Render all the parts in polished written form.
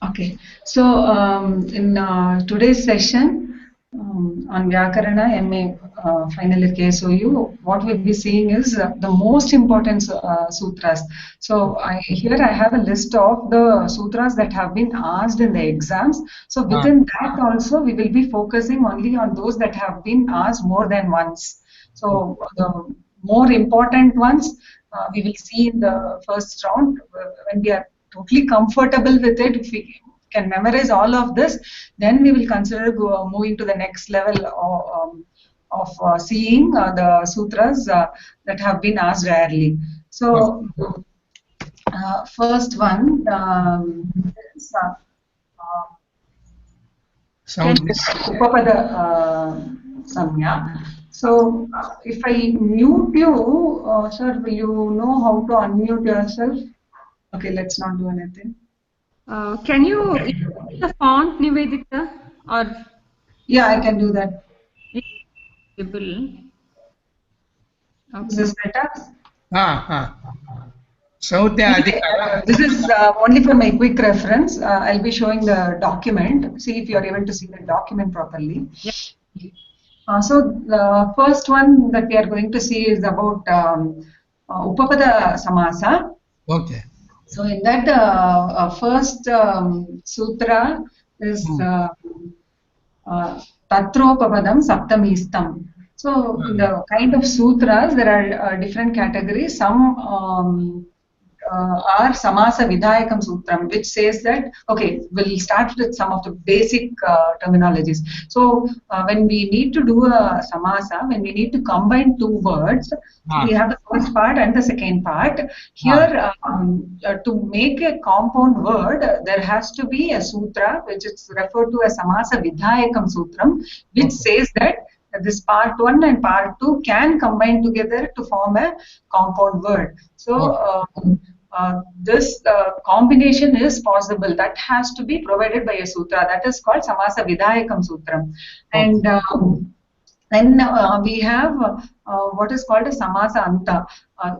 Okay, so in today's session on Vyaakarana MA final year KSOU, what we'll be seeing is the most important sutras. So here I have a list of the sutras that have been asked in the exams. So within that also we will be focusing only on those that have been asked more than once. So the more important ones we will see in the first round when we are totally comfortable with it. If we can memorize all of this, then we will consider moving to the next level of seeing the sutras that have been asked rarely. So, first one is Upapada Samya. So, if I mute you, sir, will you know how to unmute yourself? Okay, let's not do anything. Can you increase the font, Nivedita? Or yeah, I can do that. Okay. Is this better? So this is only for my quick reference. I'll be showing the document. See if you are able to see the document properly. Yeah. So the first one that we are going to see is about Upapada Samasa. Okay. So in that first sutra is Tatropapadam Saptamistam. So in the kind of sutras, there are different categories. Some are Samasa Vidhayakam Sutram, which says that, okay, we'll start with some of the basic terminologies. So when we need to do a Samasa, when we need to combine two words, we have the first part and the second part. Here, to make a compound word, there has to be a sutra, which is referred to as Samasa Vidhayakam Sutram, which says that this part 1 and part 2 can combine together to form a compound word. So this combination is possible. That has to be provided by a sutra. That is called Samasa Vidhayakam Sutram. And then we have what is called a Samasa Anta.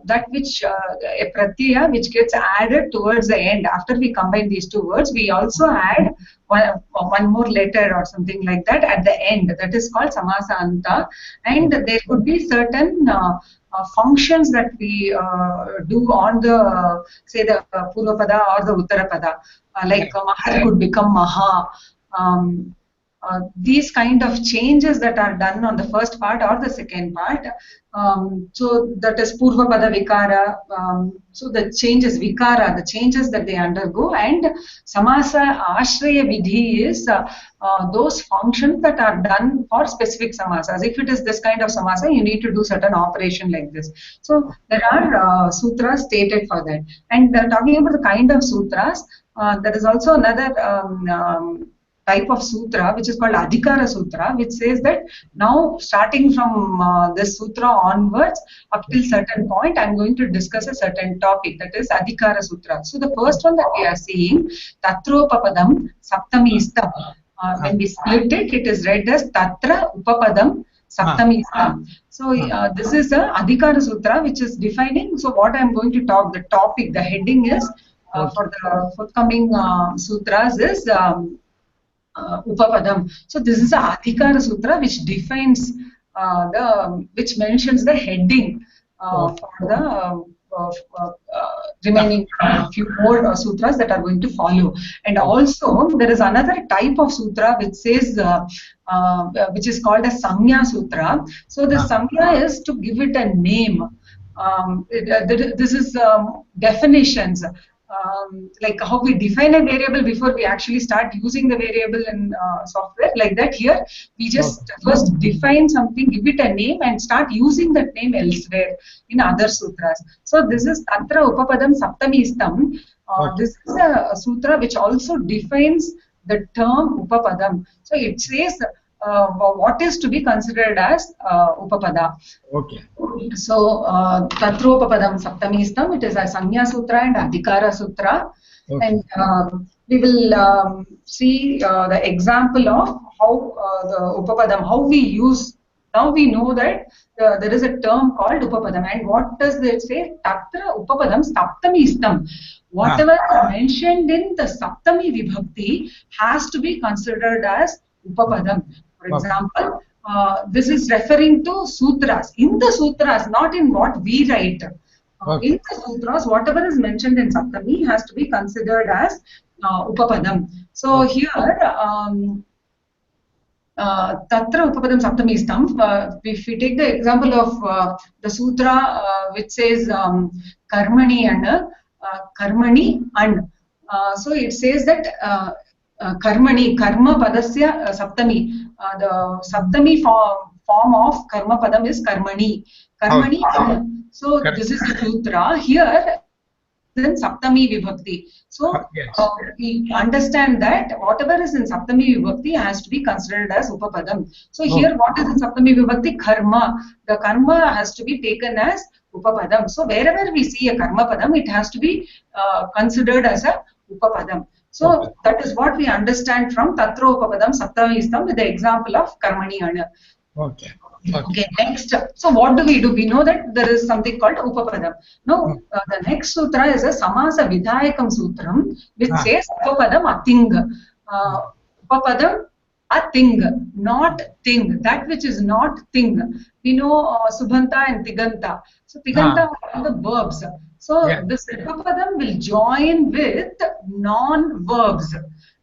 That which a pratyaya which gets added towards the end. After we combine these two words, we also add one more letter or something like that at the end. That is called Samasa Anta. And there could be certain functions that we do on the, say, the Purvapada or the Uttarapada. Like Mahar could become Maha. These kind of changes that are done on the first part or the second part. So that is Purva Pada Vikara. So the changes, Vikara, the changes that they undergo, and Samasa Ashraya Vidhi is those functions that are done for specific samasas. If it is this kind of samasa, you need to do certain operation like this. So there are sutras stated for that. And talking about the kind of sutras, there is also another type of sutra which is called Adhikara Sutra, which says that now starting from this sutra onwards up till certain point, I'm going to discuss a certain topic, that is Adhikara Sutra. So the first one that we are seeing, Tatropapadam Saptamistam. When we split it, it is read as Tatra Upapadam Saptamistam. So this is the Adhikara Sutra which is defining. So what I'm going to talk, the topic, the heading is for the forthcoming sutras is Upapadam. So this is the Adhikara Sutra which defines which mentions the heading for the remaining few more sutras that are going to follow. And also there is another type of sutra which says which is called a Samya Sutra. So the Samya is to give it a name. This is definitions. Like how we define a variable before we actually start using the variable in software, like that here we just first define something, give it a name, and start using that name elsewhere in other sutras. So this is Tatra Upapadam Saptamistam. This is a sutra which also defines the term Upapadam. So it says what is to be considered as Upapada. Okay. So Tatropapadam Saptamistam, it is a Samya Sutra and Adhikara Sutra. Okay. And we will see the example of how the Upapadam, how we use now we know that there is a term called upapadam. And what does it say? Tatra upapadam saptami istam. Whatever is mentioned in the saptami vibhakti has to be considered as upapadam. For example, this is referring to sutras. In the sutras, not in what we write. In the sutras, whatever is mentioned in saptami has to be considered as upapadam. So here, Tatra Upapadam Saptami Istam. If we take the example of the sutra which says Karmani and so it says that Karmani, Karma Padasya Saptami. The Saptami form of Karma Padam is Karmani. Karmani and. So this is the sutra. Here in Saptami Vibhakti. So we understand that whatever is in Saptami Vibhakti has to be considered as Upapadam. So here what is in Saptami Vibhakti? Karma. The karma has to be taken as Upapadam. So wherever we see a Karma Padam, it has to be considered as a Upapadam. So that is what we understand from Tatra Upapadam Saptami Istam with the example of Karmani Ana. Okay, next. So what do? We know that there is something called Upapadam. Now, the next sutra is a Samasa Vidhayakam Sutram, which says Upapadam Ating. Upapadam Ating, not thing. That which is not thing. We know Subhanta and Tiganta. So Tiganta are the verbs. So this Upapadam will join with non-verbs.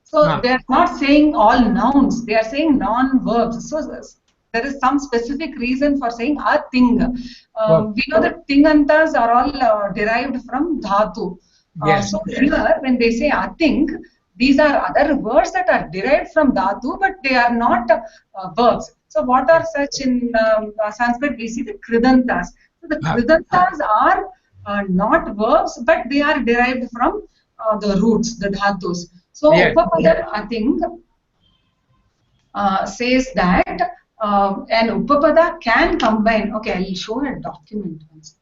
So they are not saying all nouns. They are saying non-verbs. So there is some specific reason for saying a thing. We know that tingantas are all derived from dhatu. So here, when they say a thing, these are other words that are derived from dhatu, but they are not verbs. So what are such in Sanskrit? We see the kridantas. So the kridantas are not verbs, but they are derived from the roots, the dhatus. So Upapadam, I think, says that an Upapada can combine. Okay, I will show a document once.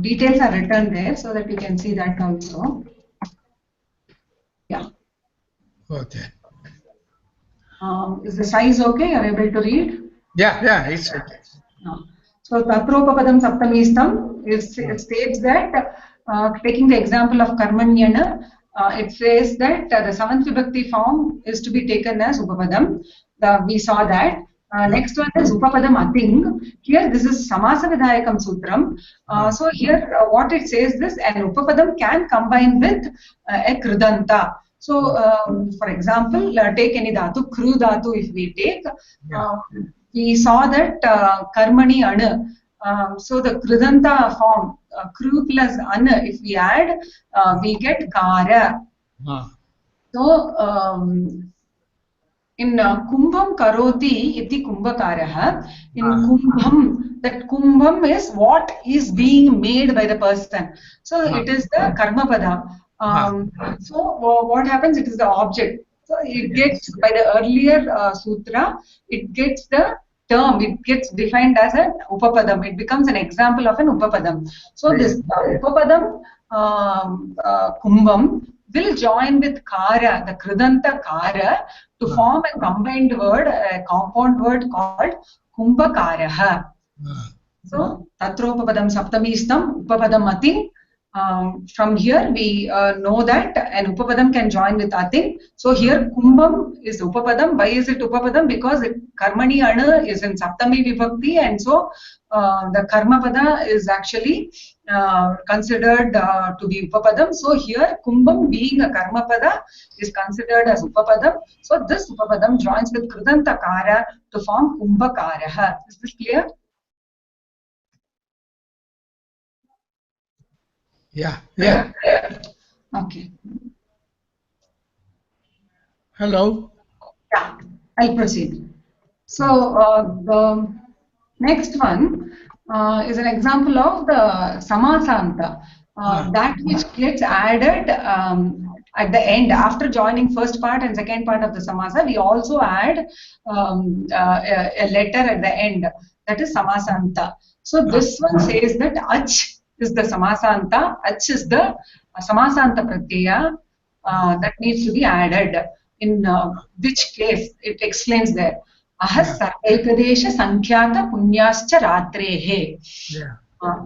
Details are written there so that you can see that also. Yeah. Okay. Is the size okay? You are able to read? Yeah, it's okay. So Tatropapadam Saptamistam, it states that taking the example of Karmanyana, it says that the seventh vibhakti form is to be taken as Upapadam. We saw that. Next one is Upapadam Ating. Here this is Samasa Vidhayakam Sutram. So here what it says is an Upapadam can combine with a Kridanta. So for example, take any dhatu, Kru dhatu if we take. We saw that Karmani Ana. So the Kridanta form, Kru plus Ana, if we add, we get Kara. So in Kumbham Karoti iti Kumbhakaraha, in Kumbham, that Kumbham is what is being made by the person. So it is the Karmapada. So what happens? It is the object. So it gets, by the earlier sutra, it gets the term, it gets defined as an Upapadam. It becomes an example of an Upapadam. So this Upapadam Kumbham will join with Kara, the Kridanta Kara, to form a combined word, a compound word called Kumbhakaraha. So Tatropapadam Saptamistam, Upapadam Ating. From here we know that an Upapadam can join with Ating. So here Kumbham is Upapadam. Why is it Upapadam? Because Karmani Ana is in Saptami Vibhakti, and so the Karmapada is actually considered to be Upapadam. So here Kumbham being a Karmapada is considered as Upapadam. So this Upapadam joins with Kridanta Kara to form Kumbhakaraha. Is this clear? Yeah. Okay. Hello. Yeah, I'll proceed. So the next one is an example of the Samasanta, that which gets added at the end. After joining first part and second part of the Samasa, we also add a letter at the end. That is Samasanta. So this one says that Ach is the Samasanta. Ach is the Samasanta Pratyaya that needs to be added. in which case it explains there. Ahas sarvaikadesha sankhyaata punyascha ratrehe. Yeah.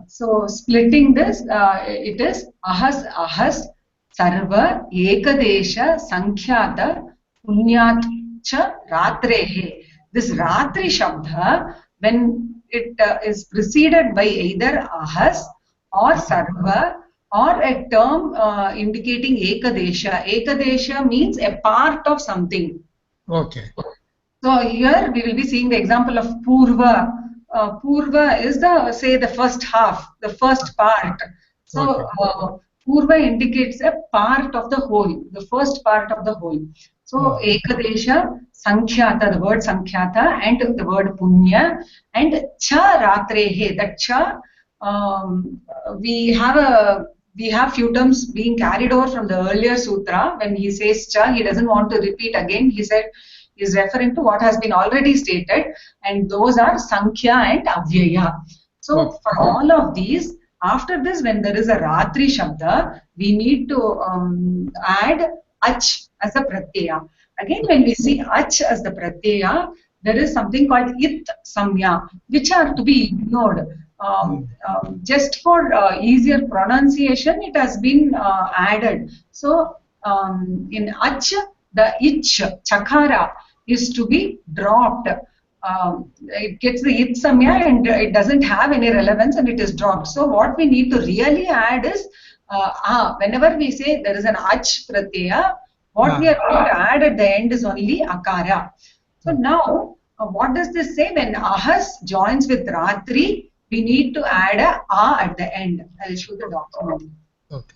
So splitting this, it is ahas sarva ekadesha sankhyaata punyascha ratrehe. This ratri shabda, when it is preceded by either ahas or sarva or a term indicating ekadesha. Ekadesha means a part of something. Okay. So here we will be seeing the example of purva. Purva is the first half, the first part. So purva indicates a part of the whole, the first part of the whole. So ekadesha, sankhyata, the word sankhyata, and the word punya, and cha ratrehe. That cha, we have few terms being carried over from the earlier sutra. When he says cha, he doesn't want to repeat again. He said he is referring to what has been already stated, and those are sankhya and avyaya. So for all of these, after this, when there is a ratri shabda, we need to add ach as a pratyaya. Again, when we see ach as the pratyaya, there is something called it samya, which are to be ignored. Just for easier pronunciation, it has been added. So in ach, the ich, chakara, is to be dropped. It gets the it samya and it doesn't have any relevance and it is dropped. So what we need to really add is, whenever we say there is an ach pratyaya, what we are going to add at the end is only akara. So now, what does this say? When ahas joins with ratri, we need to add a at the end. I will show the document. Okay.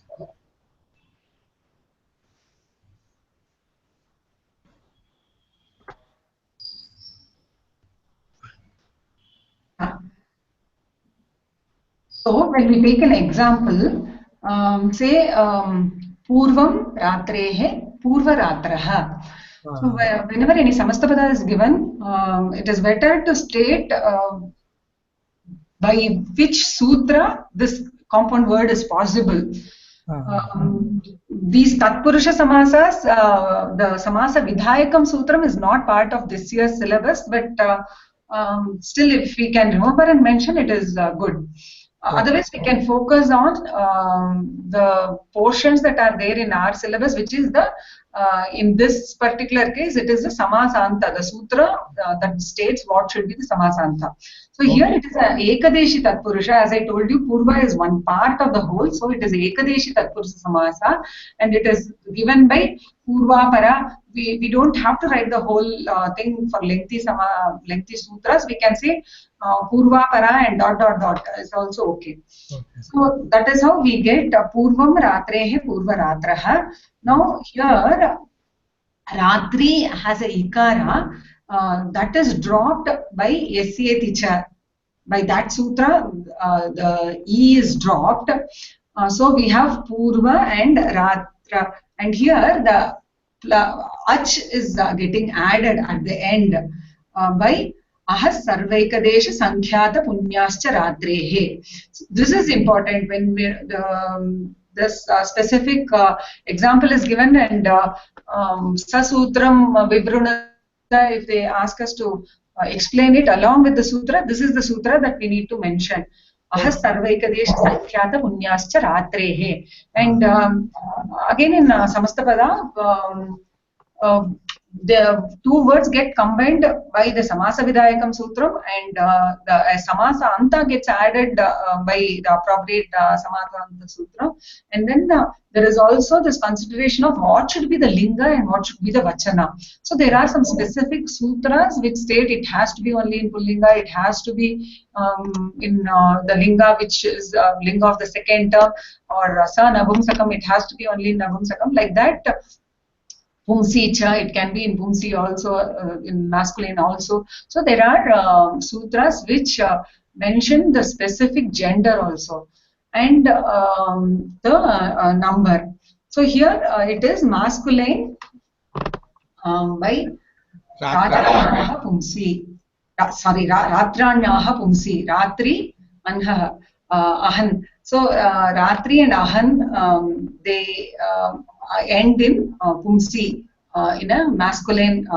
So when we take an example, say purvam ratrehe purva ratraha. So whenever any samastapada is given, it is better to state by which sutra this compound word is possible. These Tatpurusha samasas, the Samasa Vidhayakam Sutram is not part of this year's syllabus, but still if we can remember and mention, it is good. Otherwise, we can focus on the portions that are there in our syllabus, which is the, in this particular case, it is the Samasanta, the sutra that states what should be the Samasanta. So here it is a Ekadeshi Tatpurusha. As I told you, Purva is one part of the whole, so it is Ekadeshi Tatpurusha Samasa, and it is given by Purva Para. We don't have to write the whole thing for lengthy sutras. We can say Purva Para and ... is also okay. So that is how we get Purvam Ratrehe Purva Ratraha. Now here Ratri has a Ikara that is dropped by Yasyeticha. By that sutra, the E is dropped. So we have Purva and Ratra. And here the Ach is getting added at the end by Ahas Sarvaikadesha Sankhyaata Punyascha Ratrehe. So this is important when we, this specific example is given, and Sasutram Vivruna, if they ask us to explain it along with the sutra, this is the sutra that we need to mention. Ahas Sarvaikadesha Sankhyaata Punyascha Ratrehe. And again in Samastapada, the two words get combined by the Samasa Vidhayakam Sutram, and the Samasa Anta gets added by the appropriate Samasa Anta Sutram. And then there is also this consideration of what should be the Linga and what should be the Vachana. So there are some specific sutras which state it has to be only in Pullinga, it has to be in the Linga which is Linga of the second term, or Sa Navumsakam, it has to be only in Navumsakam, like that. Pumsi cha, it can be in Pumsi also, in masculine also. So there are sutras which mention the specific gender also, and the number. So here it is masculine by Ratranyaha Pumsi. Sorry, Ratranyaha Pumsi. Ratri, Anha, Ahan. So Ratri and Ahan, they end in Pumsi. in a masculine,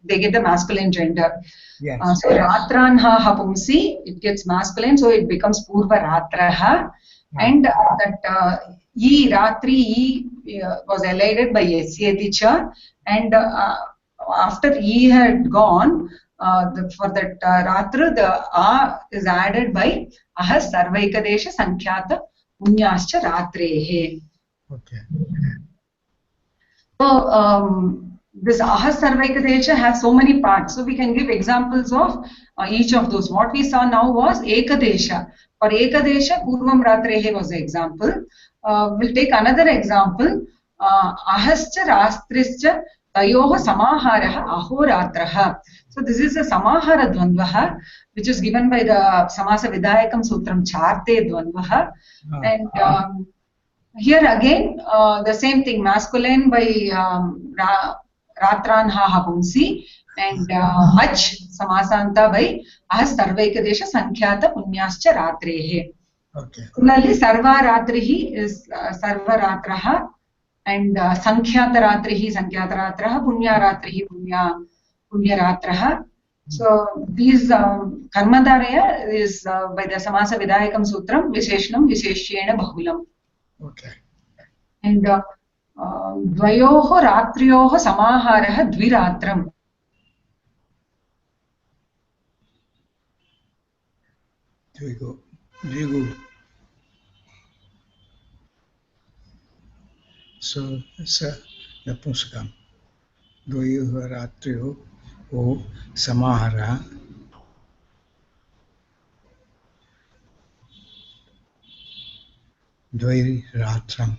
they get the masculine gender. Yes. So Ratranha Hapumsi, it gets masculine, so it becomes Purva Ratraha. And that E Ratri E was elided by Yasyati cha, and after E had gone, for that Ratra, the A is added by Ahas Sarvaikadesha Sankhyata Punyascha Ratrehe. Okay. So this Ahas Sarvaikadesha has so many parts. So we can give examples of each of those. What we saw now was Ekadesha. For Ekadesha, Purvam Ratrehe was the example. We'll take another example. Ahascha Rastrischa Tayoha Samaharaha Ahoratraha. So this is a Samahara Dvandvaha, which is given by the Samasa Vidayakam Sutram Charte Dvandvaha. And here again, the same thing, masculine by Ratranha Hapumsi, and Ach Samasanta by Ahas Sarvaikadesha Sankhyaata Punyascha Ratrehe. Okay. Similarly, Sarva Ratrihi is Sarva Ratraha, and Sankhyaata Ratrihi Sankhyaata Ratraha, Punya Ratrihi Punya Ratraha. So these Karmadaraya is by the Samasa Vidayakam Sutram Visheshanam Visheshyena Bahulam. Okay. And Dvayoho Ratriyoho Samaharaha Dviratram. Dvigu. So it's a Napunsakam. Dvayoho Ratriyo O Samahara Dvai Ratram.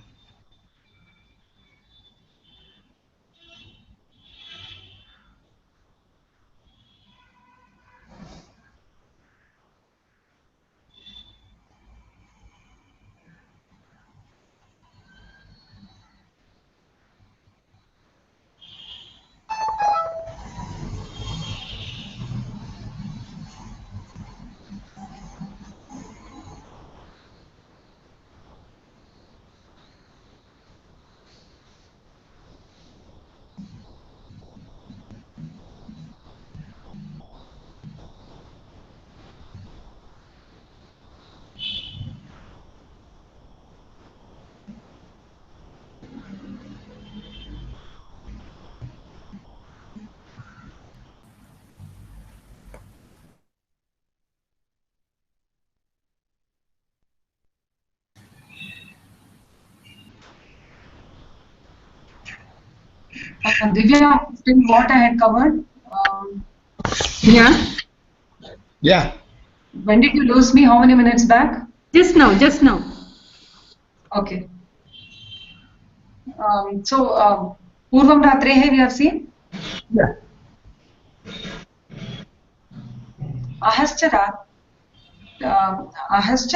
Divya, still what I had covered? Yeah. Yeah. When did you lose me? How many minutes back? Just now, just now. Okay. So Purvam Ratrehe we have seen. Yeah. Ahascha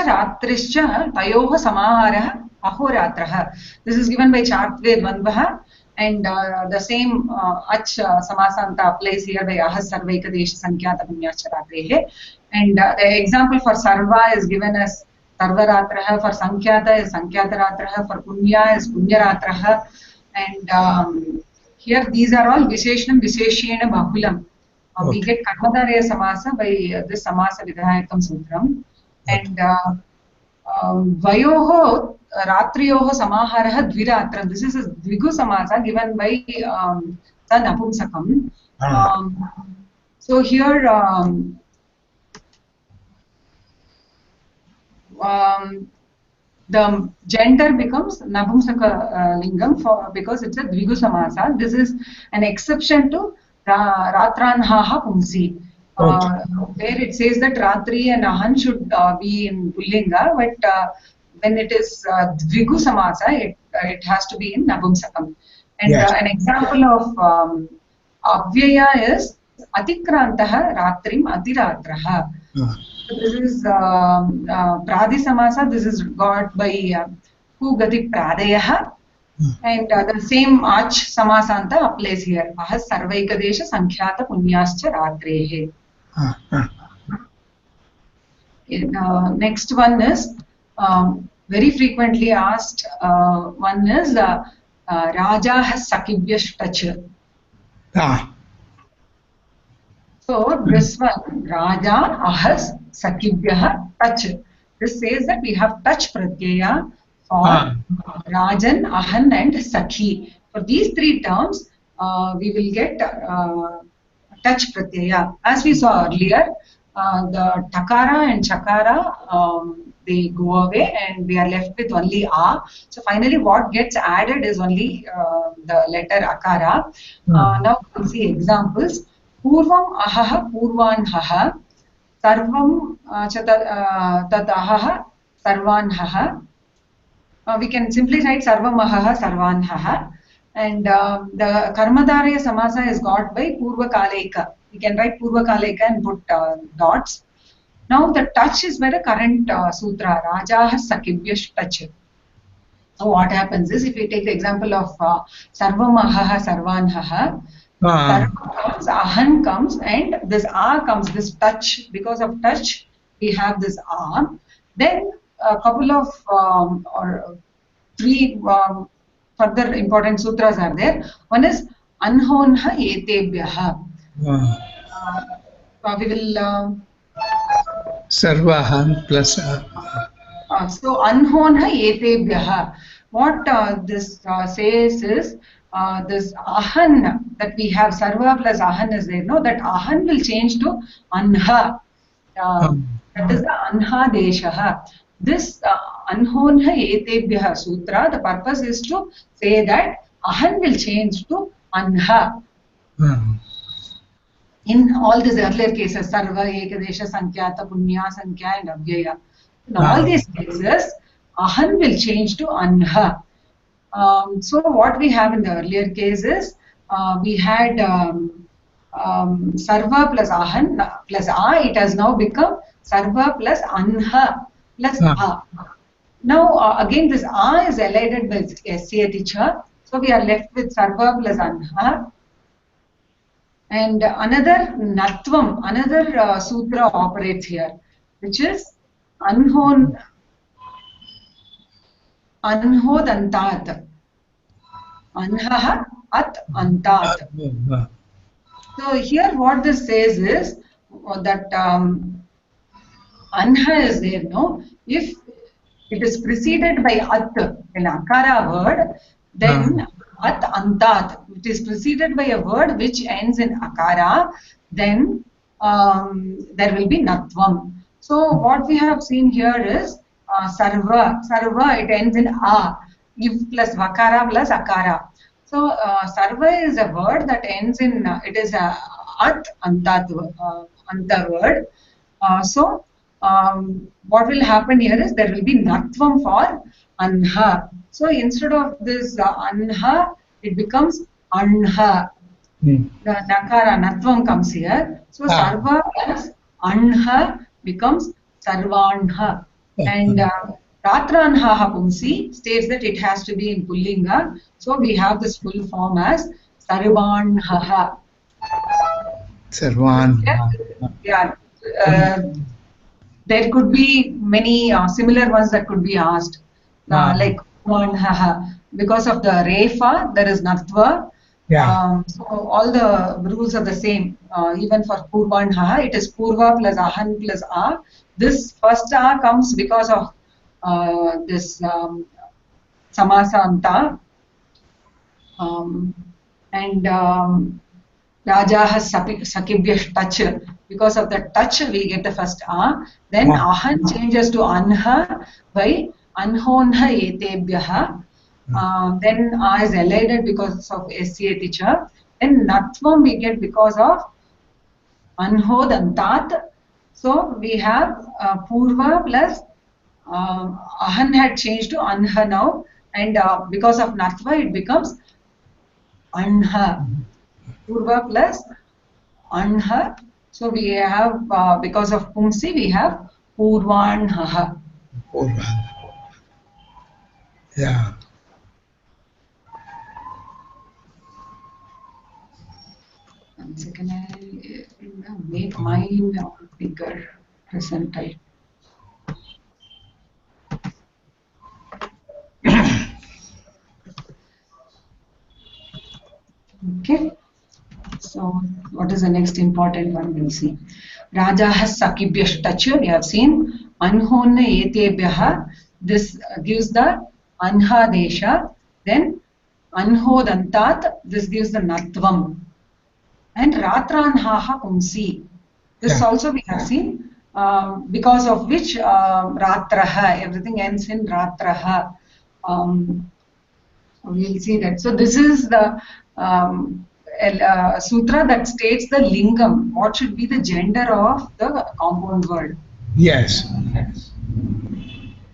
Ratrischa Tayoha Samaharaha Ahoratraha. This is given by Chartve Dvandvaha, and the same Ach Samasanta applies here by Ahas Sarvaikadesha Sankhyaata Punyascha Ratrehe. And the example for Sarva is given as Sarva Ratraha, for Sankhyaata is Sankhyaata Ratraha, for Punya is Punya Ratraha. And here these are all Visheshanam Visheshyena Bahulam. We get Karmadaraya Samasa by this Samasa Vidhayakam Sutram. And Vayoho Ratriyoho Samaharaha Dviratram. This is a Dvigu Samasa given by Napumsakam. So here the gender becomes Napumsaka Lingam because it's a Dvigu Samasa. This is an exception to Ratranha Pumsi. Where it says that Ratri and Ahan should be in Pullinga, but when it is Dvigu Samasa, it has to be in Napumsakam. And an example of Avyaya is Atikrantaha Ratrim Atiratraha. So this is Pradi Samasa, this is got by Pugati Pradayaha. And the same Ach Samasanta applies here. Ahas Sarvaikadesha Sankhyaata Punyascha Ratrehe. Next one is very frequently asked one is Raja has Sakibhyash touch. Ah. So this one, Raja ahas Sakibhyah touch. This says that we have touch pratyaya for Rajan, Ahan and Sakhi. For these three terms, we will get touch pratyaya. As we saw earlier, the takara and chakara, they go away and we are left with only a. So finally what gets added is only the letter akara. Now we'll see examples. Purvam ahaha purvanhaha sarvam tad ahaha sarvanhaha. We can simply write sarvam ahaha sarvanhaha. And the karmadaraya samasa is got by purva kaleka. We can write purva kaleka and put dots. Now the touch is by the current sutra, Raja has Sakibhyash touch. So what happens is, if we take the example of sarvam ahaha sarvanhaha, comes, ahan comes, and this a comes, this touch. Because of touch, we have this a. Then a couple of or three further important sutras are there. One is anhonha etebhyaha. We will Sarvahan plus so anhonha etebhyaha. What this says is this ahan that we have, sarva plus ahan is there. No, that ahan will change to anha. That is the anha deshaha. This anhonha etebhyaha sutra, the purpose is to say that ahan will change to anha. In all these earlier cases, sarva, ekadesha, sankyata, punya, sankhya and avyaya. In all these cases, ahan will change to anha. So what we have in the earlier cases, we had sarva plus ahan plus a. It has now become sarva plus anha plus a. Now again this a is elided by syaticha. So we are left with sarva plus anha. And another natvam, another sutra operates here, which is anhodantat. Anhaha at antat. So here what this says is that anha is there, no? If it is preceded by at, an akara word, then at antat, it is preceded by a word which ends in akara, then there will be natvam. So what we have seen here is sarva. Sarva, it ends in a. If plus vakara plus akara. So sarva is a word that ends in it is a at antat anta word. So what will happen here is there will be natvam for anha. So instead of this anha, it becomes anha. The nakara natvam comes here. So sarva plus anha becomes sarvanha. And Ratranha Pumsi states that it has to be in Pullinga. So we have this full form as Sarvanha. Sarvanha. Yeah. There could be many similar ones that could be asked. Like Vanhaha. Because of the Refa, there is Natva. So all the rules are the same. Even for Purvanha, it is Purva plus Ahan plus A. This first A comes because of this samasa anta, and Raja has Sakibhyash touch. Because of the touch, we get the first A. Then Ahan changes to Anha by Anhonha etebhyaha. Then A is elided because of Syaticha. Then Natvam we get because of Anhodantat. So we have Purva plus Ahan had changed to Anha now, and because of Natva it becomes Anha. Purva plus Anha. So we have because of Pumsi we have Purvanhaha. Purvan. Yeah. One second, I make mine bigger. Present type. Okay. So what is the next important one? We'll see. Raja has sakibhyashtachu. We have seen anhonna etebhyaha. This gives the anhadesha. Then anhodantat. This gives the natvam. And ratranhaha pumsi. This also we have seen, because of which ratraha, everything ends in ratraha. We'll see that. So this is the sutra that states the lingam. What should be the gender of the compound word? Yes.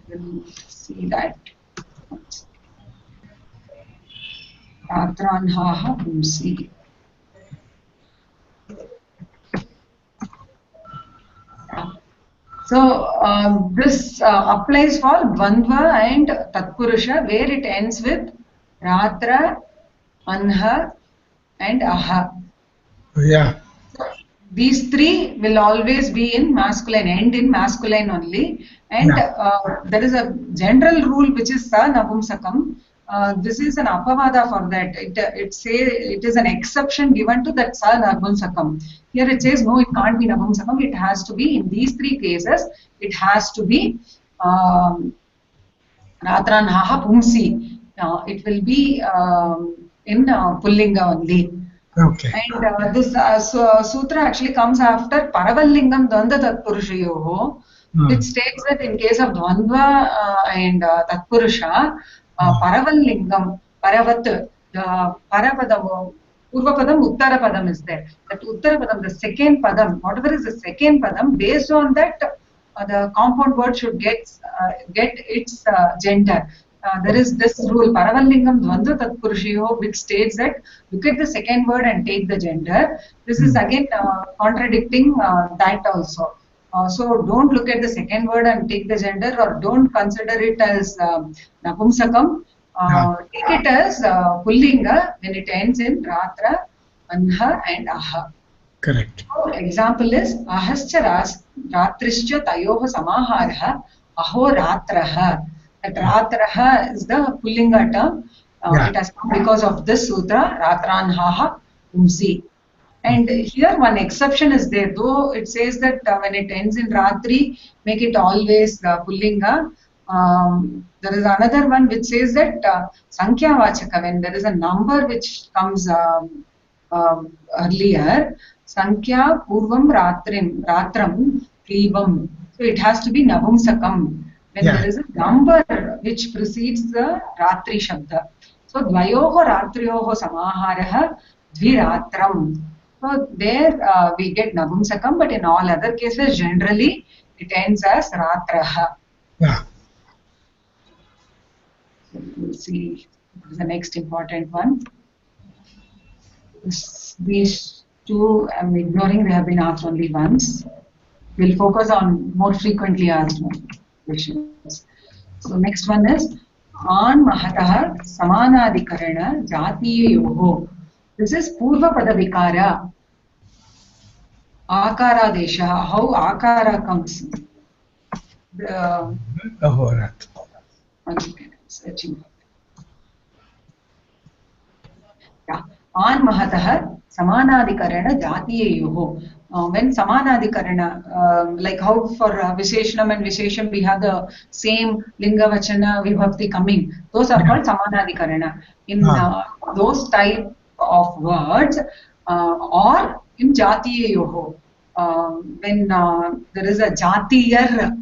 We'll see that. Ratranhaha pumsi. So this applies for Dvandva and Tatpurusha, where it ends with Ratra, Anha and Aha. Yeah. These three will always be in masculine, end in masculine only. And there is a general rule which is Sa Navumsakam. This is an apavada for that. It is an exception given to that Sa Navumsakam. Here it says no, it can't be Navumsakam. It has to be in these three cases. It has to be Ratranhaha Pumsi. It will be in Pullinga only. Okay. And this sutra actually comes after Paravallingam Dvandva Tatpurushayoho, which states that in case of Dvandva and Tatpurusha, Paravallingam, Paravat, the Parapadam, Purvapadam, Uttarapadam is there. That Uttarapadam, the second Padam, whatever is the second Padam, based on that, the compound word should get its gender. There is this rule, Paravallingam Dvandva Tatpurushayoho, which states that look at the second word and take the gender. This is again contradicting that also. So don't look at the second word and take the gender, or don't consider it as Napumsakam. Take it as Pullinga when it ends in Ratra, Anha and Aha. Correct. So example is Ahascha Ratrischa Tayoha Samaharha Aho Ratraha. That Ratraha is the Pullinga term. It has come because of this sutra, Ratranhaha Pumsi. And here one exception is there, though it says that when it ends in Ratri, make it always Pullinga. There is another one which says that Sankhya Vachaka, when there is a number which comes earlier, Sankhya Purvam Ratram Klivam. So it has to be Navumsakam. When there is a number which precedes the Ratri Shabda. So Dvayoho Ratriyoho Samaharaha Dviratram. So there we get Navumsakam, but in all other cases generally it ends as Ratraha. Yeah. So we'll see the next important one. These two I'm ignoring, they have been asked only once. We'll focus on more frequently asked questions. So next one is An Mahataha Samanadikarana Jatiyoho. This is Purva Pada Vikara. Akara Desha. How Akara comes? Ahorat. Searching. Yeah. An Mahataha Samanadikarana Jatiyoho. When Samanadikarana, like how for Visheshanam and Vishesham we have the same Linga Vachana Vibhakti coming, those are called Samanadikarana. In those type of words, or in Jatiyoho, when there is a Jatiyar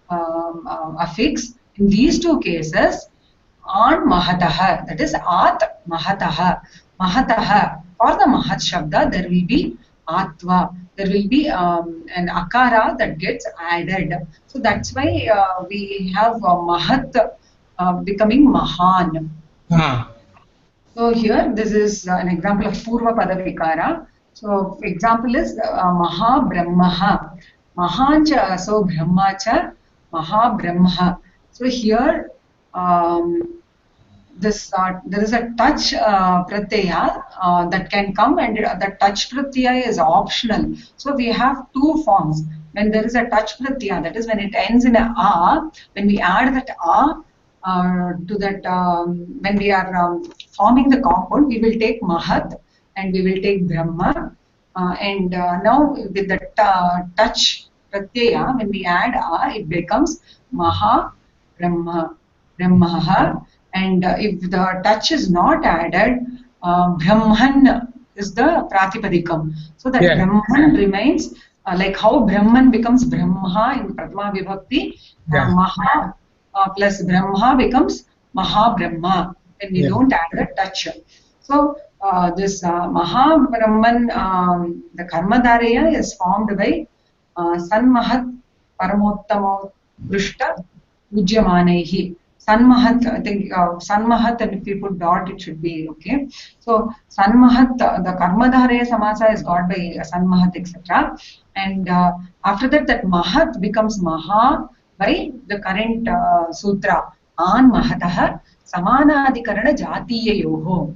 affix, in these two cases, An Mahataha, that is At Mahataha. Mahataha, for the Mahat Shabda, there will be Atva. There will be an Akara that gets added. So that's why we have Mahat becoming Mahan. So here, this is an example of Purva Pada Vikara. So example is Maha Brahmaha. Mahancha, so Brahmacha, Maha Brahma. So here, there is a touch pratyaya that can come, and the touch pratyaya is optional. So we have two forms. When there is a touch pratyaya, that is when it ends in a a, when we add that a to that, when we are forming the compound, we will take mahat. and we will take Brahma. And now with the touch pratyaya, when we add a, it becomes Maha Brahma, Brahmaha. And if the touch is not added, Brahman is the Pratipadikam. So that Brahman remains like how Brahman becomes Brahma in Prathama Vibhakti, Maha plus Brahma becomes Maha Brahma when we don't add the touch. So this Maha Brahman, the Karmadharya is formed by Sanmahat Paramottama Krishta Ujyamanaihi. Sanmahat, I think Sanmahat, and if we put dot, it should be okay. So Sanmahat, the Karmadharya Samasa is got by Sanmahat, etc. And after that, that Mahat becomes Maha by the current sutra. An Mahataha Samanadikarana Jatiyayoho.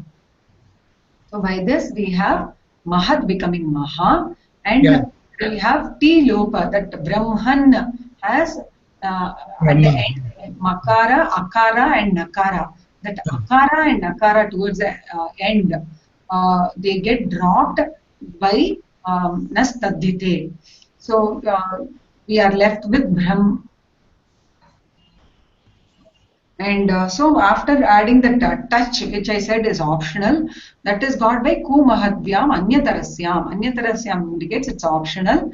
So by this we have Mahat becoming Maha, and we have T Lopa, that Brahman has at the end Makara, Akara and Nakara. That Akara and Nakara towards the end, they get dropped by Nastadhite. So we are left with Brahm. And so after adding the touch, which I said is optional, that is got by ku mahatyam anyatarasyam. Anyatarasyam indicates it's optional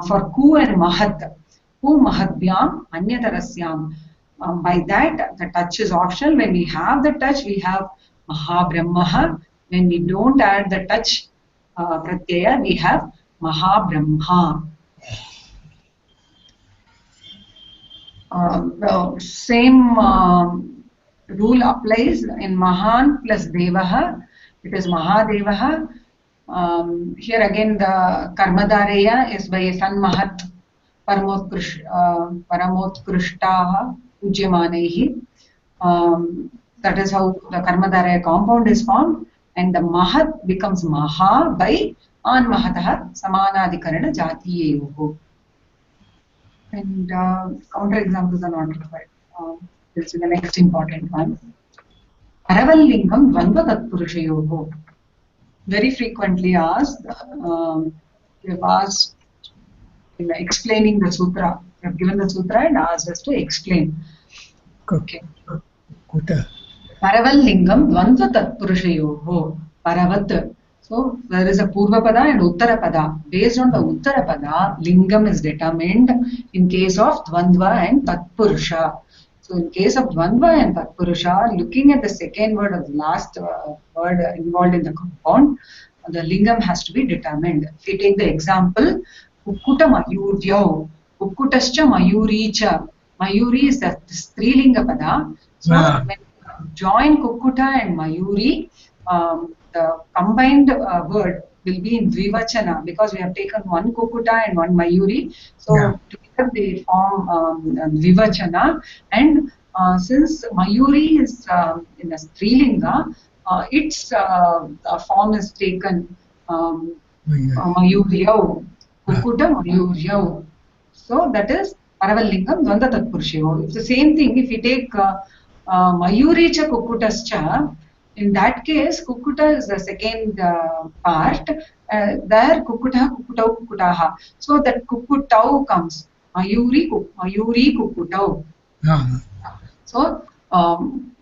for ku and mahat. Ku mahatyam anyatarasyam. By that, the touch is optional. When we have the touch, we have Mahabrahma. When we don't add the touch pratyaya, we have Mahabrahma. The same rule applies in Mahan plus Devaha. It is Mahadevaha. Here again the Karmadhareya is by Sanmahat Paramotkrishtaha Ujyamanaihi. That is how the Karmadhareya compound is formed, and the Mahat becomes Maha by An Mahataha Samanadikarana Jatiyeyoho. And counter examples are not required. This is the next important one. Paravalingam Dvandva Tatpurushayoho. Very frequently asked, we have asked in explaining the sutra. We have given the sutra and asked us to explain. Okay. Paravalingam Dvandva Tatpurushayoho. Paravat. So there is a Purvapada and Uttarapada. Based on the Uttarapada, Lingam is determined in case of Dvandva and Tatpurusha. So in case of Dvandva and Tatpurusha, looking at the second word of the last word involved in the compound, the Lingam has to be determined. If we take the example, Kukkuta Mayuryau, Kukkutascha Mayuricha. Mayuri is the Strilinga Pada. So when you join Kukkuta and Mayuri, the combined word will be in Dvivachana because we have taken one Kukkuta and one Mayuri. So together they form Dvivachana, and since Mayuri is in a Strilinga, its form is taken Mayuryau, Kukkuta Mayuryau. So that is Paravalingam Dvandva Tatpurushayoho. It's the same thing if we take Mayuricha Kukkutascha. In that case, Kukkuta is the second part. There, Kukkuta, Kukkutau, Kukkutaha. So that Kukkutau comes. Mayuri, Kukkutau. So,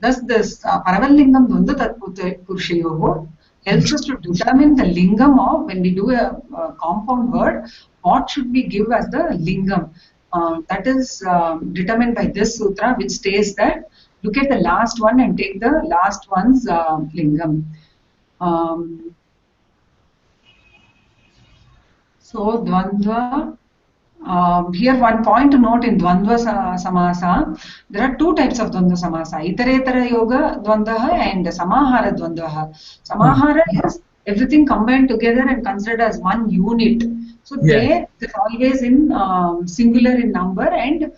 thus this Paravalingam Dvandva Tatpurushayoho helps us to determine the lingam of, when we do a compound word, what should we give as the lingam. That is determined by this sutra, which states that look at the last one and take the last one's lingam. So Dvandva, here one point to note in Dvandva Samasa, there are two types of Dvandva Samasa, Itaretara Yoga Dvandva and Samahara Dvandva. Samahara is everything combined together and considered as one unit. So there is always in singular in number, and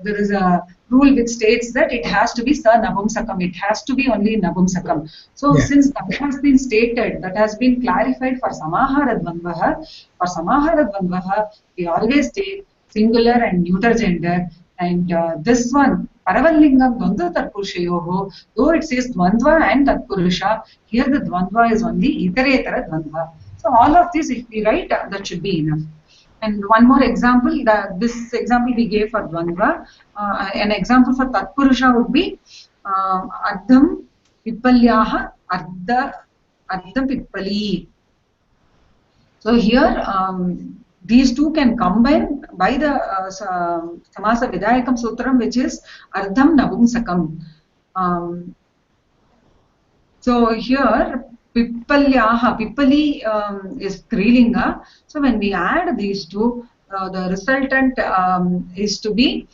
there is a rule which states that it has to be sa nabumsakam, it has to be only nabumsakam. So since that has been stated, that has been clarified for Samahara Dvandvaha, for Samahara Dvandvaha, we always take singular and neuter gender, and this one, Paravalingam Dvandva Tatpurushayoho, though it says Dvandva and Tatpurusha, here the Dvandva is only Itaretara Dvandva. So all of this, if we write, that should be enough. And one more example, this example we gave for Dvandva. An example for Tatpurusha would be Ardham Pippalyaha Ardham Pippali. So here these two can combine by the Samasa Vidayakam Sutram, which is Ardham Navumsakam. So here Pippalyaha, Pippali is Strilinga. So when we add these two, the resultant is to be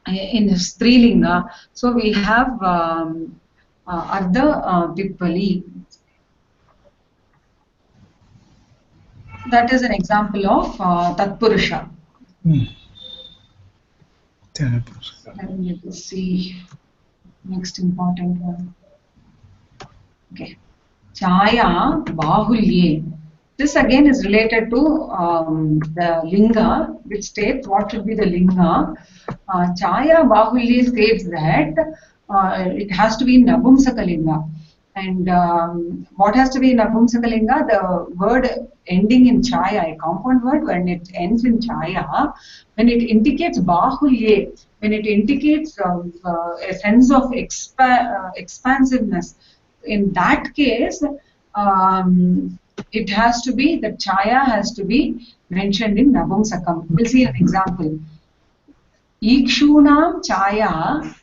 in Strilinga. So we have Ardha Pippali. That is an example of Tatpurusha. Let me see next important one. Okay, Chaya Bahulye. This again is related to the linga, which states what should be the linga. Chaya Bahulye states that it has to be Nabumsakalinga. And what has to be Nabumsakalinga? The word ending in Chaya, a compound word, when it ends in Chaya, when it indicates Bahulye, when it indicates a sense of expansiveness, in that case, it has to be, the Chaya has to be mentioned in Nabumsakam. We'll see an example. Ikshunam Chaya,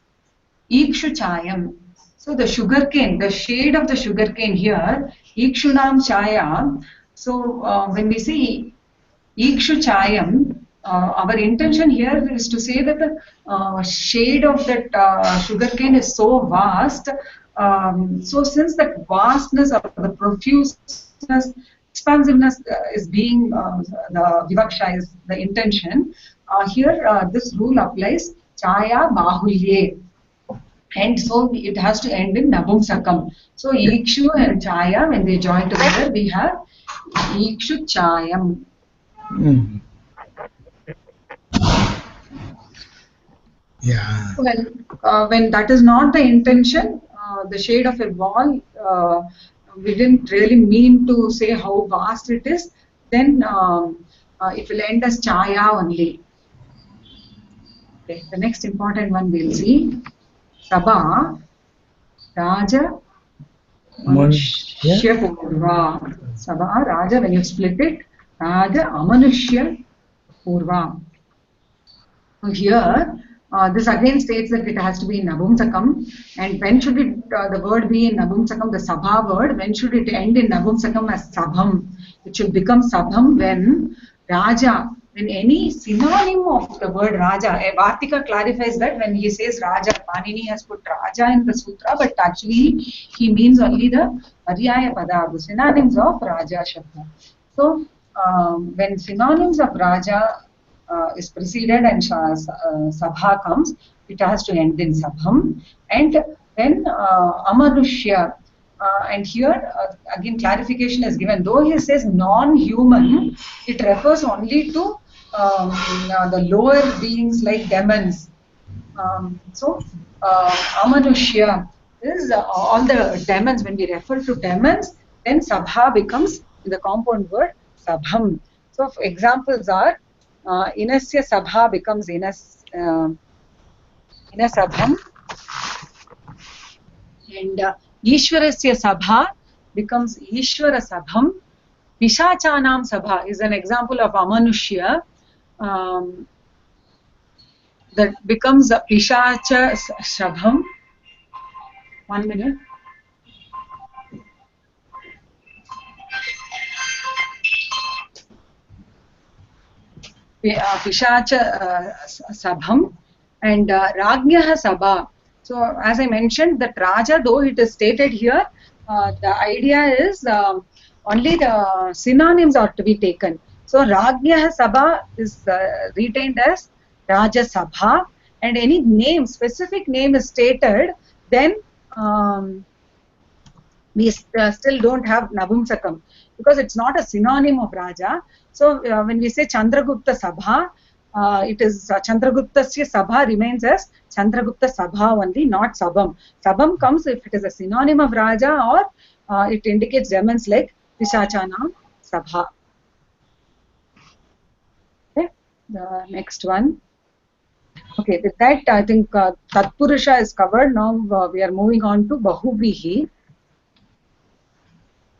Ikshu Chayam. So the sugarcane, the shade of the sugarcane here, Ikshunam Chaya. So when we see Ikshu Chayam, our intention here is to say that the shade of that sugarcane is so vast. So since that vastness or the profuseness, expansiveness is being the vivaksha is the intention, here this rule applies. Chaya Bahulye. And so it has to end in Nabumsakam. So Ikshu and Chaya, when they join together, we have Ikshu Chayam. Yeah. When that is not the intention, the shade of a wall, we didn't really mean to say how vast it is, then it will end as Chaya only. Okay, the next important one we'll see. Sabha Raja Manushya Purva. Sabha Raja, when you split it, Raja Amanushya Purva. So here, this again states that it has to be in Nabumsakam. And when should it, the word be in Nabumsakam, the Sabha word, when should it end in Nabumsakam as Sabham? It should become Sabham when Raja, when any synonym of the word Raja. Vartika clarifies that when he says Raja, Panini has put Raja in the sutra, but actually he means only the Paryaya Pada, the synonyms of Raja Shabda. So when synonyms of Raja is preceded and Sabha comes, it has to end in Sabham. And then Amanushya, and here again clarification is given. Though he says non-human, it refers only to the lower beings like demons. So Amanushya is all the demons. When we refer to demons, then Sabha becomes the compound word Sabham. So examples are Inasya Sabha becomes Inasabham, and Ishwarasya Sabha becomes Ishwara Sabham. Pishachanam Sabha is an example of Amanushya that becomes Pishacha Sabham. 1 minute. Pishacha Sabham and Rajnyaha Sabha. So as I mentioned, that Raja, though it is stated here, the idea is only the synonyms are to be taken. So Rajnyaha Sabha is retained as Raja Sabha, and any name, specific name is stated, then we still don't have Nabumsakam because it's not a synonym of Raja. So when we say Chandragupta Sabha, it is Chandraguptasya Sabha remains as Chandragupta Sabha only, not Sabam. Sabam comes if it is a synonym of Raja or it indicates demons like Pisachana Sabha. Okay, the next one. Okay, with that I think Tatpurusha is covered. Now we are moving on to Bahuvrihi.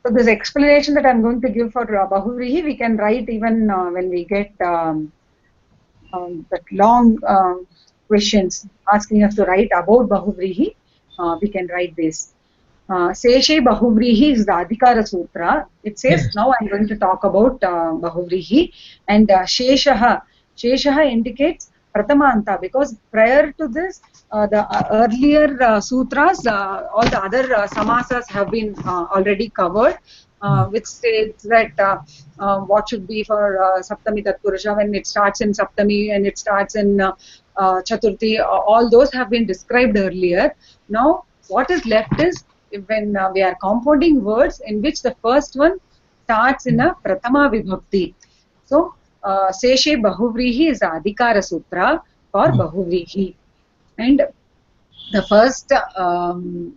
So this explanation that I'm going to give for Bahuvrihi, we can write even when we get that long questions asking us to write about Bahuvrihi, we can write this. Seshe Bahuvrihi is the Adhikara Sutra. It says, Yes. now I'm going to talk about Bahuvrihi, and Sheshaha. Sheshaha indicates Pratamanta, because prior to this, the earlier sutras, all the other samasas have been already covered, which states that what should be for Saptami Tatpurusha when it starts in Saptami and it starts in Chaturthi. All those have been described earlier. Now, what is left is when we are compounding words in which the first one starts in a Pratama Vibhakti. So, Seshe Bahuvrihi is Adhikara Sutra for Bahuvrihi. And the first Samasa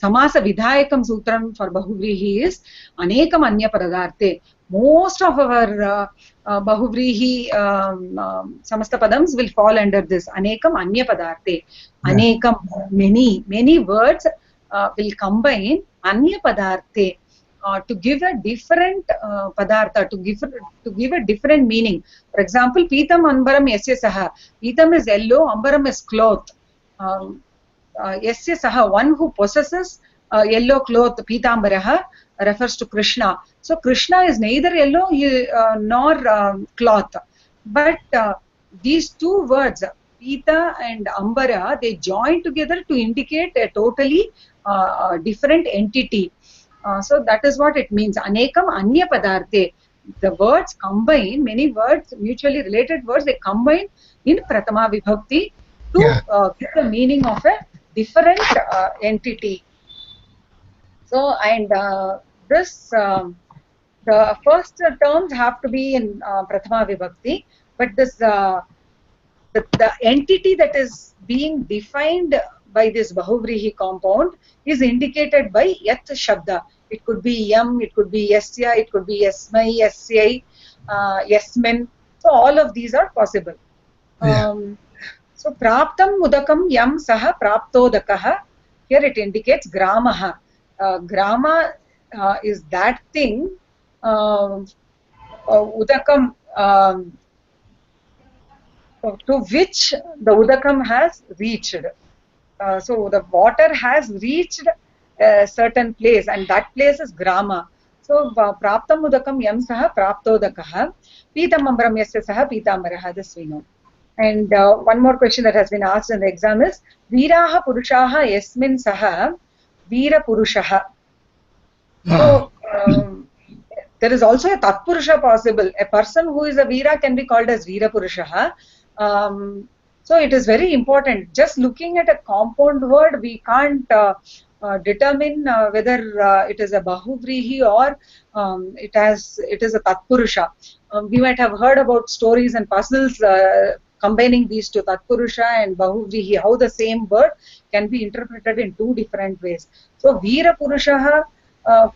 Vidhayakam Sutram for Bahuvrihi is Anekam Anya Paradarte. Most of our Bahuvrihi Samasta Padams will fall under this Anekam Anya Padarte. Anekam, many words will combine Anya Padarte to give a different padartha, to give a different meaning. For example, Pitam Ambaram Yasya Saha. Pitam is yellow, Ambaram is cloth. Yasya Saha, one who possesses yellow cloth, Pitambaraha, refers to Krishna. So Krishna is neither yellow nor cloth. But these two words, Pita and Ambara, they join together to indicate a totally different entity. So that is what it means. Anekam Anya Padarte. The words combine, many words, mutually related words, they combine in Pratama Vibhakti to give the meaning of a different entity. So, and this, the first terms have to be in Pratama Vibhakti, but this, the entity that is being defined by this Bahuvrihi compound is indicated by Yat Shabda. It could be Yam, it could be Yasya, it could be Yasmai, Yasyai, Yasmin. So all of these are possible. So Praptam Udakam Yam Saha Praptodakaha. Here it indicates Gramaha. Grama is that thing. Udakam to which the Udakam has reached. So the water has reached a certain place, and that place is Grama. So Praptam Udakam Yam Saha Praptodakaha. Pitam Ambram Yasya Saha Pitambaraha. This we know. And one more question that has been asked in the exam is Veeraha Purushaha Yasmin Saha Veera Purushaha. So there is also a Tatpurusha possible. A person who is a Veera can be called as Veera Purushaha. So it is very important. Just looking at a compound word, we can't determine whether it is a Bahuvrihi or it is a Tatpurusha. We might have heard about stories and puzzles combining these two, Tatpurusha and Bahuvrihi, how the same word can be interpreted in two different ways. So Veera Purushaha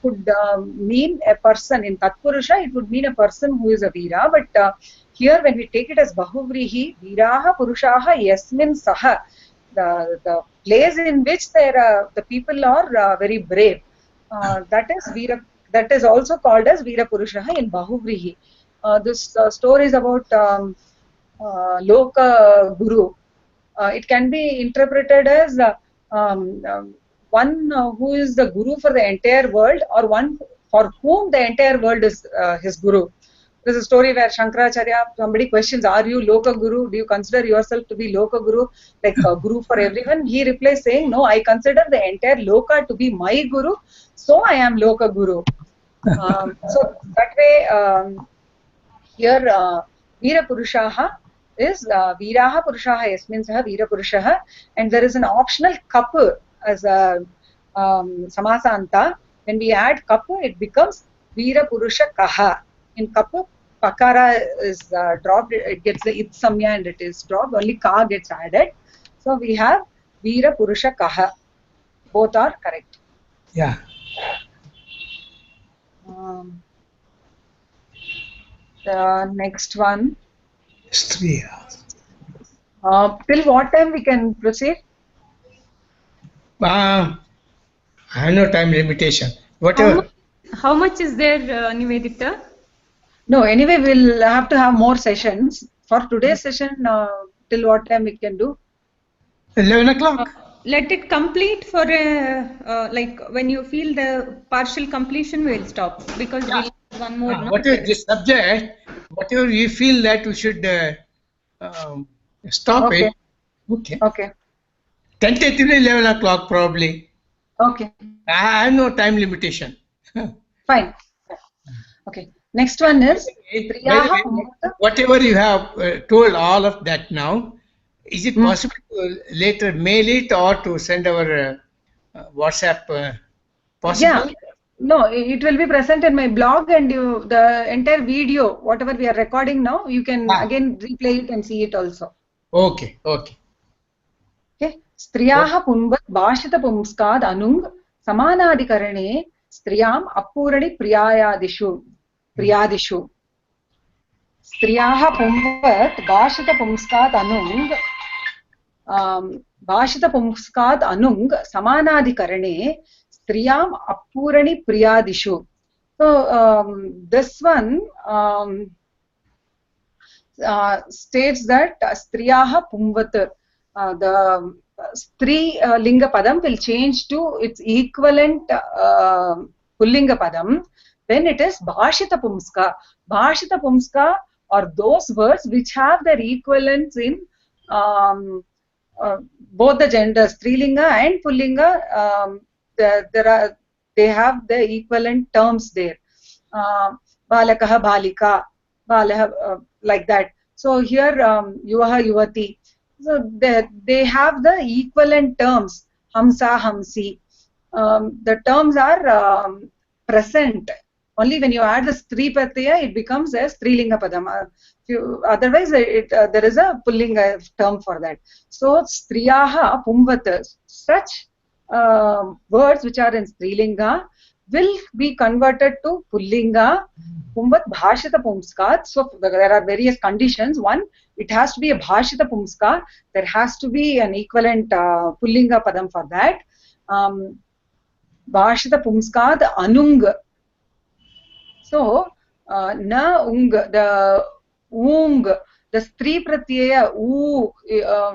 could mean a person. In Tatpurusha, it would mean a person who is a Veera, but here when we take it as Bahuvrihi, Veeraha Purushaha Yasmin Saha, the place in which the people are very brave, that is Veera, that is also called as Veera Purushaha in Bahuvrihi. This story is about Loka Guru. It can be interpreted as one who is the Guru for the entire world, or one for whom the entire world is his Guru. There's a story where Shankaracharya, somebody questions, are you Loka Guru? Do you consider yourself to be Loka Guru, like a Guru for everyone? He replies saying, no, I consider the entire Loka to be my Guru, so I am Loka Guru. So that way, here Veera Purushaha is Veeraha Purushaha Yasmin Saha Veera Purushaha, and there is an optional Kap as a Samasanta. When we add Kap, it becomes Veera Purusha Kaha. In Kap, pakara is dropped, it gets the it samya and it is dropped, only ka gets added. So we have Veera Purusha Kaha. Both are correct. Yeah. The next one. Striya. Till what time we can proceed? I have no time limitation. How Whatever. much, how much is there, Nivedita? No, anyway, we'll have to have more sessions. For today's session, till what time we can do? 11 o'clock. Let it complete for like when you feel the partial completion, we'll stop because we'll have one more. No? Whatever this subject, whatever you feel that we should stop Okay. it. Okay. Okay. Tentatively 11 o'clock probably. Okay. I have no time limitation. Fine. Okay. Next one is By the way, whatever you have told all of that now, is it possible to later mail it or to send our WhatsApp possible? Yeah. No, it will be present in my blog, and the entire video, whatever we are recording now, you can again replay it and see it also. Okay. Okay. Okay. Striyaha punvat bhashita pumskad anung samanadikarane striyam appurani priyadishu. Striyaha punvat bhashita pumskad anung bhashita pumskad anung samanadikarane striyam appurani priyadishu. So this one states that striyaha pumvat, the stri linga padam will change to its equivalent pullinga padam. Then it is bhashita pumska are those words which have their equivalents in both the genders, strilinga and pullinga. They have the equivalent terms there. Balakah, balika, balaha, like that. So here yuvaha, yuvati. So they have the equivalent terms. Hamsa, hamsi. The terms are present. Only when you add the stri pratyaya, it becomes a strilinga padam. Otherwise, there is a pullinga term for that. So striyaha pumvat, such words which are in strilinga will be converted to pullinga. Pumvat bhashita pumskat. So there are various conditions. One, it has to be a bhashita pumska. There has to be an equivalent pullinga padam for that. Bhashita pumskat anung. So na ung, the ung, the stri pratyaya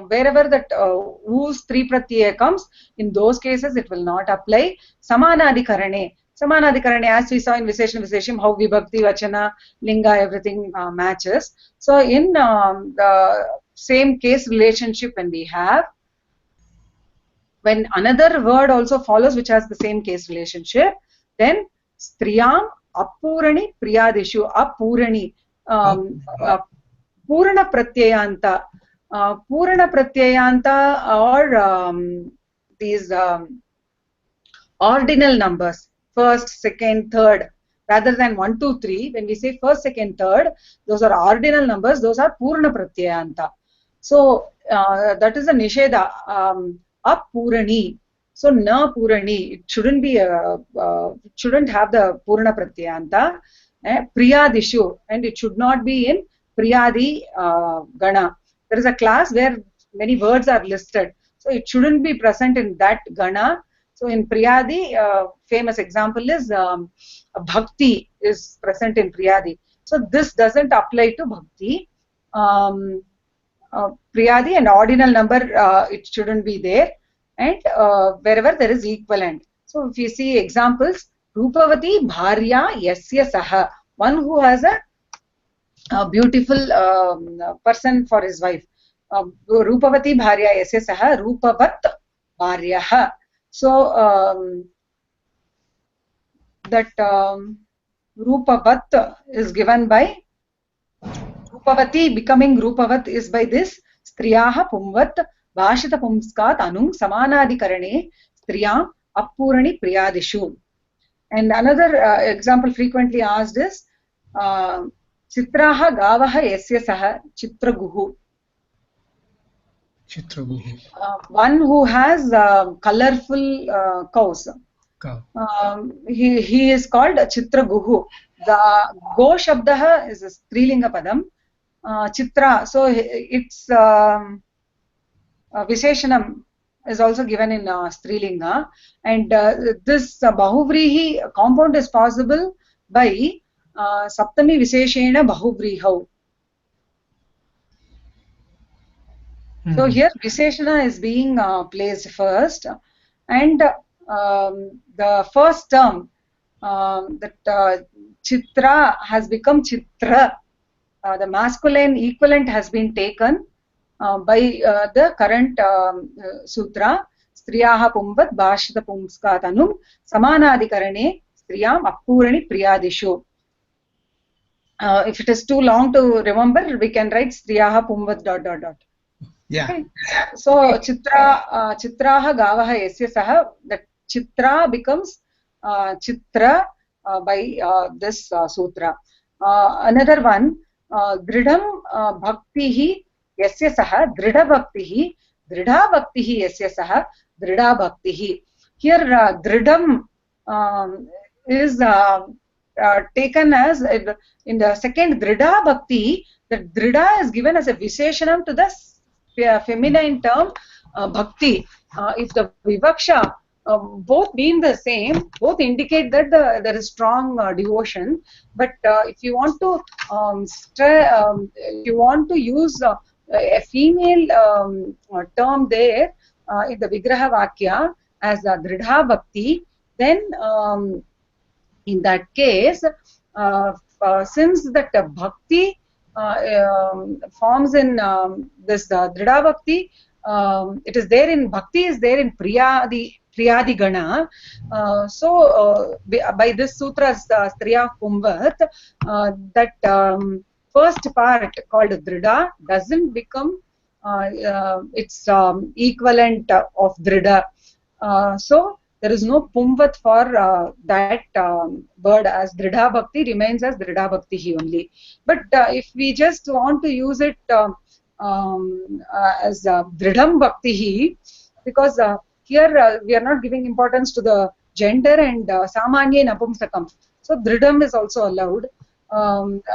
wherever that stri pratyaya comes, in those cases it will not apply. Samanadikarane, as we saw in Vishesham, how vibhakti, vachana, linga, everything matches. So in the same case relationship, when another word also follows which has the same case relationship, then striyam appurani priyadishu, appurani, purana pratyayanta, or these ordinal numbers, first, second, third, rather than 1, 2, 3. When we say first, second, third, those are ordinal numbers, those are purana pratyayanta. So that is a nisheda, appurani. So na purani, it shouldn't be shouldn't have the purana pratyayanta. Priyadishu, and it should not be in priyadi gana. There is a class where many words are listed, so it shouldn't be present in that gana. So in priyadi, famous example is bhakti is present in priyadi. So this doesn't apply to bhakti. Priyadi and ordinal number, it shouldn't be there, and wherever there is equivalent. So if you see examples, Rupavati bharya yasya saha, one who has a beautiful person for his wife. Rupavati bharya yasya saha, Rupavat bharyaha. So that Rupavat is given by Rupavati, becoming Rupavat is by this Striyaha Pumvat Bhashita Pumskat Anung Samanadikarane Striyam Appurani Priyadishu. And another example frequently asked is Chitraha gavaha yasya saha chitraguhu. Chitraguhu. One who has colorful cows. He is called Chitraguhu. The Go Shabdaha is a Strilinga Padam. Chitra, so its Visheshanam is also given in Strilinga. And this Bahuvrihi compound is possible by Saptami Visheshena Bahuvrihau. So here Visheshana is being placed first, and the first term that Chitra has become Chitra. The masculine equivalent has been taken by the current sutra. Striyaha pumvat bhashita pumskatanum samanadikarane striyam appurani priyadishu. If it is too long to remember, we can write Striyaha pumvat ... Yeah. Okay. So Chitraha gavaha yasya saha, that Chitra becomes Chitra by this sutra. Another one, Dridham bhaktihi yasya saha Dridha bhaktihi yasya saha Dridha bhaktihi. Here Dridham is taken as in the second Dridha bhakti. The Dridha is given as a Visheshanam to the feminine term bhakti. If the vivaksha both being the same, both indicate that there is strong devotion. But if you want to use a female term there in the Vigraha Vakya as Dridha Bhakti, then in that case, since that Bhakti forms in this Dridha Bhakti, it is there in Bhakti is there in Priyadi Gana. So by this sutra's Striya Pumvat, that first part called Dridha doesn't become its equivalent of Dridha. So there is no Pumvat for that word, as Dridha Bhakti remains as Dridha Bhakti he only. But if we just want to use it as Dridham Bhakti he, because here we are not giving importance to the gender and Samanya Napumsakam. So Dridham is also allowed.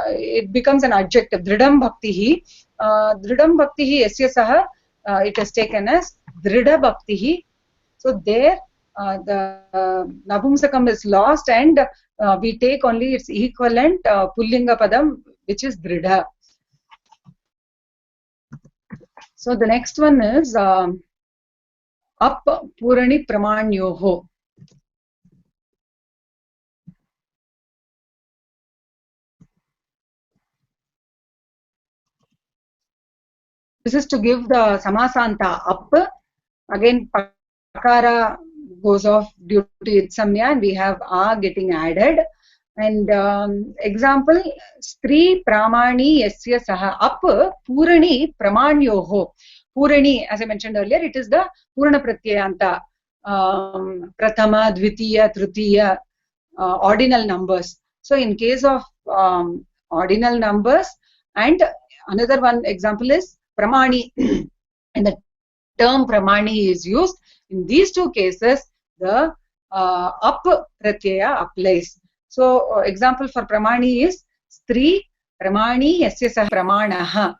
It becomes an adjective. Dridham Bhakti he. Dridham Bhakti he yasya saha, it is taken as Dridha Bhakti he. So there the Napumsakam is lost, and we take only its equivalent Pullinga Padam, which is Dridha. So the next one is Ap Purani Pramanyoho. This is to give the Samasanta up. Again, Pakara goes off due to its samya, and we have A getting added. And example, Stri Pramani Yasya Saha. Up Purani Pramanyoho. Purani, as I mentioned earlier, it is the Purana Pratyayanta. Prathama, Dvitiya, Tritiya, ordinal numbers. So in case of ordinal numbers, and another one example is Pramani, and the term Pramani is used. In these two cases, the up pratyaya applies. So example for Pramani is Stri Pramani Yasya Saha Pramanaha.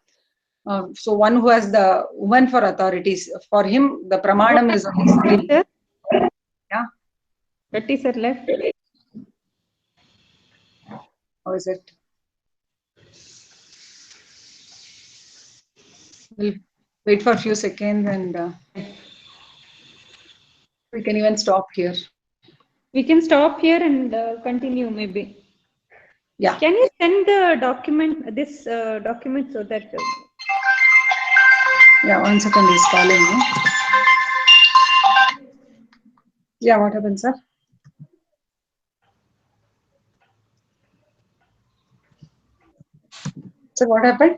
So one who has the woman for authorities, for him the Pramanam is only Stri. Yeah. 30 sir left. How is it? We'll wait for a few seconds, and we can even stop here. We can stop here and continue maybe. Yeah. Can you send the document, this document, so that... Yeah, 1 second, he's calling me. Yeah, what happened, sir? So what happened?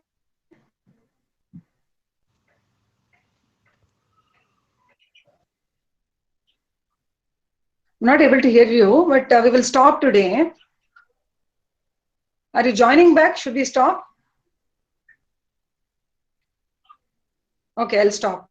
I'm not able to hear you, but we will stop today. Are you joining back? Should we stop? Okay, I'll stop.